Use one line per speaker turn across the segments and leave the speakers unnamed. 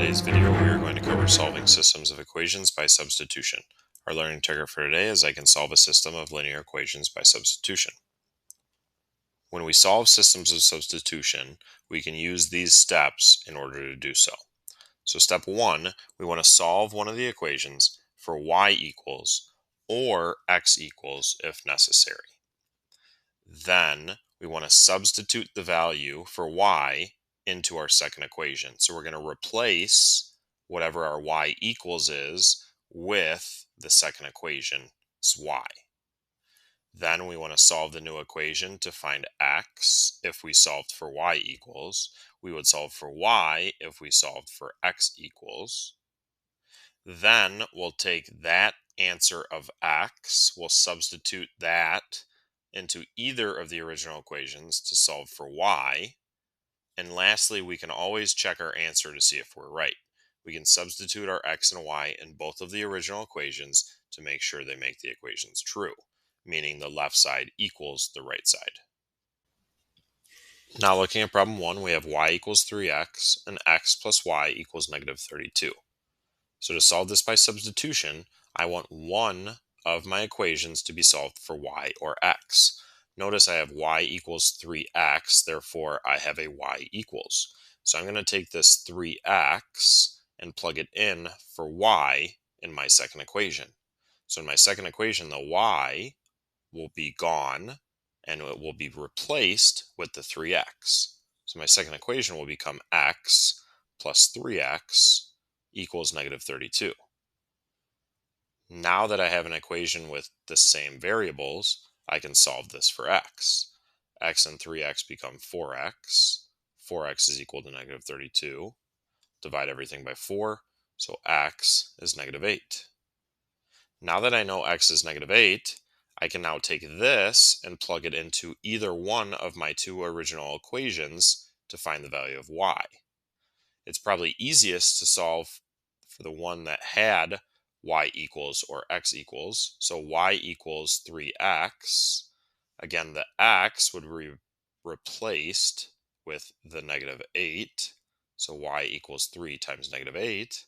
today's video, we are going to cover solving systems of equations by substitution. Our learning target for today is I can solve a system of linear equations by substitution. When we solve systems of substitution, we can use these steps in order to do so. So step 1, we want to solve one of the equations for y equals or x equals if necessary. Then we want to substitute the value for y into our second equation. So we're going to replace whatever our y equals is with the second equation's y. Then we want to solve the new equation to find x if we solved for y equals. We would solve for y if we solved for x equals. Then we'll take that answer of x, we'll substitute that into either of the original equations to solve for y. And lastly, we can always check our answer to see if we're right. We can substitute our x and y in both of the original equations to make sure they make the equations true, meaning the left side equals the right side. Now looking at problem 1, we have y equals 3x and x plus y equals negative 32. So to solve this by substitution, I want one of my equations to be solved for y or x. Notice I have y equals 3x, therefore I have a y equals. So I'm going to take this 3x and plug it in for y in my second equation. So in my second equation, the y will be gone and it will be replaced with the 3x. So my second equation will become x plus 3x equals negative 32. Now that I have an equation with the same variables, I can solve this for x. X and 3x become 4x. 4x is equal to negative 32. Divide everything by 4, so x is negative 8. Now that I know x is negative 8, I can now take this and plug it into either one of my two original equations to find the value of y. It's probably easiest to solve for the one that had y equals or x equals. So y equals 3x. Again, the x would be replaced with the negative 8. So y equals 3 times negative 8,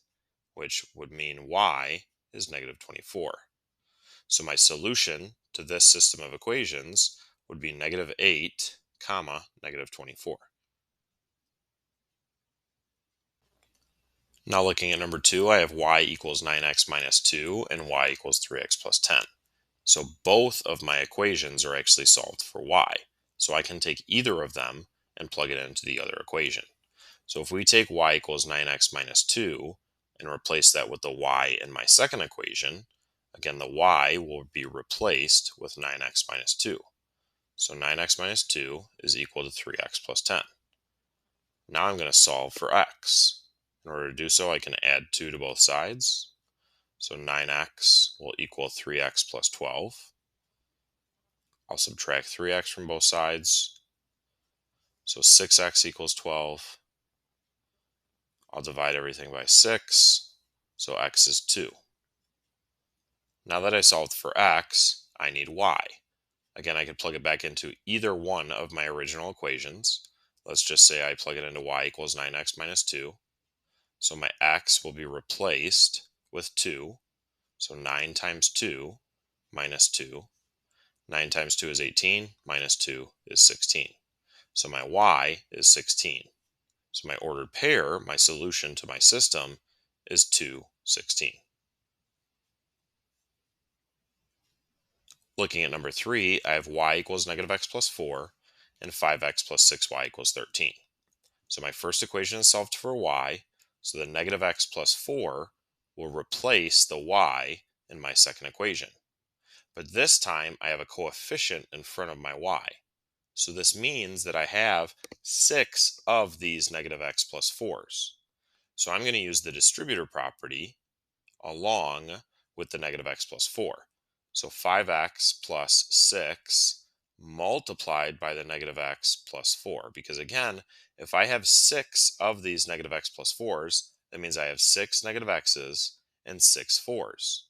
which would mean y is negative 24. So my solution to this system of equations would be negative 8, comma, negative 24. Now looking at number 2, I have y equals 9x minus 2 and y equals 3x plus 10. So both of my equations are actually solved for y. So I can take either of them and plug it into the other equation. So if we take y equals 9x minus 2 and replace that with the y in my second equation, again the y will be replaced with 9x minus 2. So 9x minus 2 is equal to 3x plus 10. Now I'm going to solve for x. In order to do so, I can add 2 to both sides. So 9x will equal 3x plus 12. I'll subtract 3x from both sides. So 6x equals 12. I'll divide everything by 6. So x is 2. Now that I solved for x, I need y. Again, I could plug it back into either one of my original equations. Let's just say I plug it into y equals 9x minus 2. So my x will be replaced with 2. So 9 times 2 minus 2. 9 times 2 is 18, minus 2 is 16. So my y is 16. So my ordered pair, my solution to my system, is 2, 16. Looking at number 3, I have y equals negative x plus 4 and 5x plus 6y equals 13. So my first equation is solved for y. So the negative x plus 4 will replace the y in my second equation. But this time I have a coefficient in front of my y. So this means that I have 6 of these negative x plus 4s. So I'm going to use the distributor property along with the negative x plus 4. So 5x plus 6 multiplied by the negative x plus 4. Because again, if I have 6 of these negative x plus 4s, that means I have 6 negative x's and 6 4s.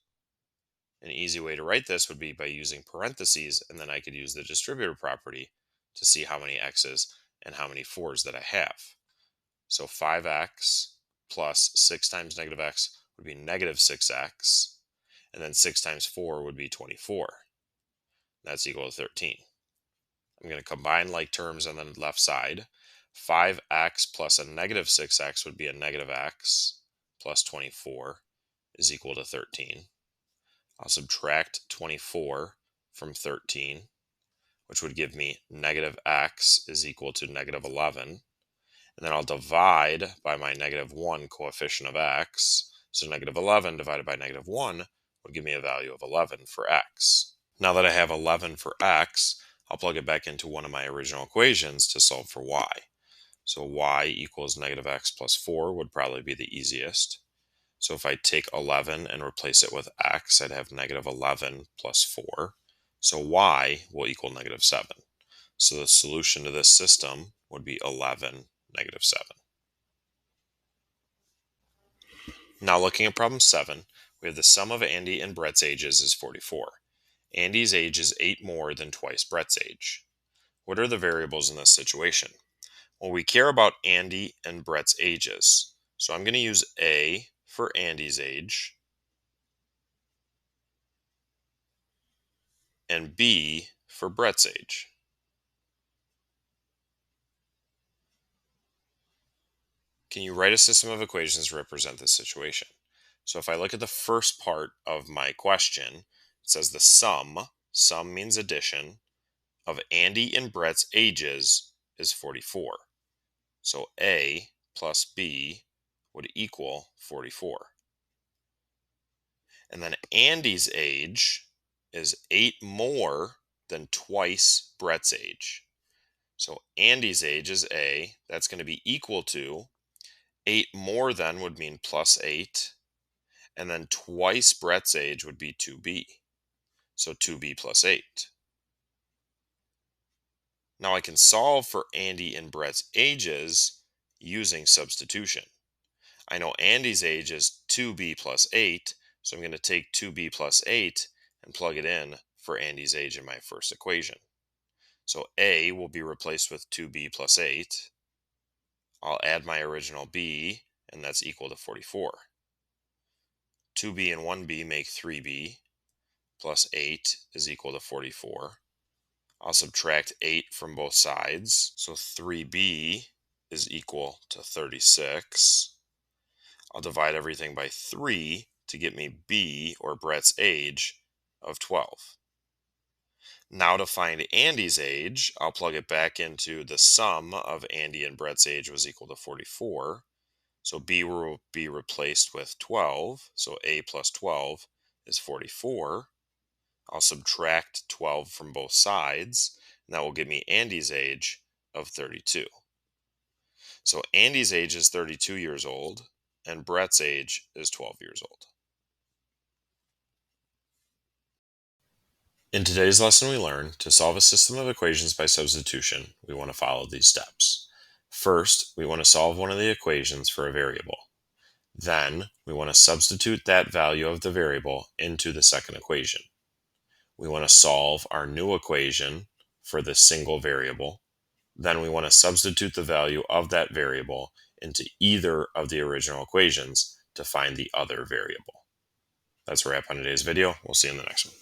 An easy way to write this would be by using parentheses, and then I could use the distributor property to see how many x's and how many 4s that I have. So 5x plus 6 times negative x would be negative 6x, and then 6 times 4 would be 24. That's equal to 13. I'm going to combine like terms on the left side. 5x plus a negative 6x would be a negative x plus 24 is equal to 13. I'll subtract 24 from 13, which would give me negative x is equal to negative 11. And then I'll divide by my negative 1 coefficient of x. So negative 11 divided by negative 1 would give me a value of 11 for x. Now that I have 11 for x, I'll plug it back into one of my original equations to solve for y. So y equals negative x plus 4 would probably be the easiest. So if I take 11 and replace it with x, I'd have negative 11 plus 4. So y will equal negative 7. So the solution to this system would be 11, negative 7. Now looking at problem 7, we have the sum of Andy and Brett's ages is 44. Andy's age is 8 more than twice Brett's age. What are the variables in this situation? Well, we care about Andy and Brett's ages. So I'm going to use A for Andy's age and B for Brett's age. Can you write a system of equations to represent this situation? So if I look at the first part of my question, it says the sum means addition, of Andy and Brett's ages is 44. So A plus B would equal 44. And then Andy's age is 8 more than twice Brett's age. So Andy's age is A. That's going to be equal to 8 more than would mean plus 8. And then twice Brett's age would be 2b. So 2b plus 8. Now I can solve for Andy and Brett's ages using substitution. I know Andy's age is 2b plus 8, so I'm going to take 2b plus 8 and plug it in for Andy's age in my first equation. So A will be replaced with 2b plus 8. I'll add my original b, and that's equal to 44. 2b and 1b make 3b, plus 8 is equal to 44. I'll subtract 8 from both sides, so 3b is equal to 36. I'll divide everything by 3 to get me b, or Brett's age, of 12. Now to find Andy's age, I'll plug it back into the sum of Andy and Brett's age was equal to 44. So b will be replaced with 12, so a plus 12 is 44. I'll subtract 12 from both sides, and that will give me Andy's age of 32. So Andy's age is 32 years old, and Brett's age is 12 years old. In today's lesson, we learned to solve a system of equations by substitution, we want to follow these steps. First, we want to solve one of the equations for a variable. Then, we want to substitute that value of the variable into the second equation. We want to solve our new equation for the single variable. Then we want to substitute the value of that variable into either of the original equations to find the other variable. That's a wrap on today's video. We'll see you in the next one.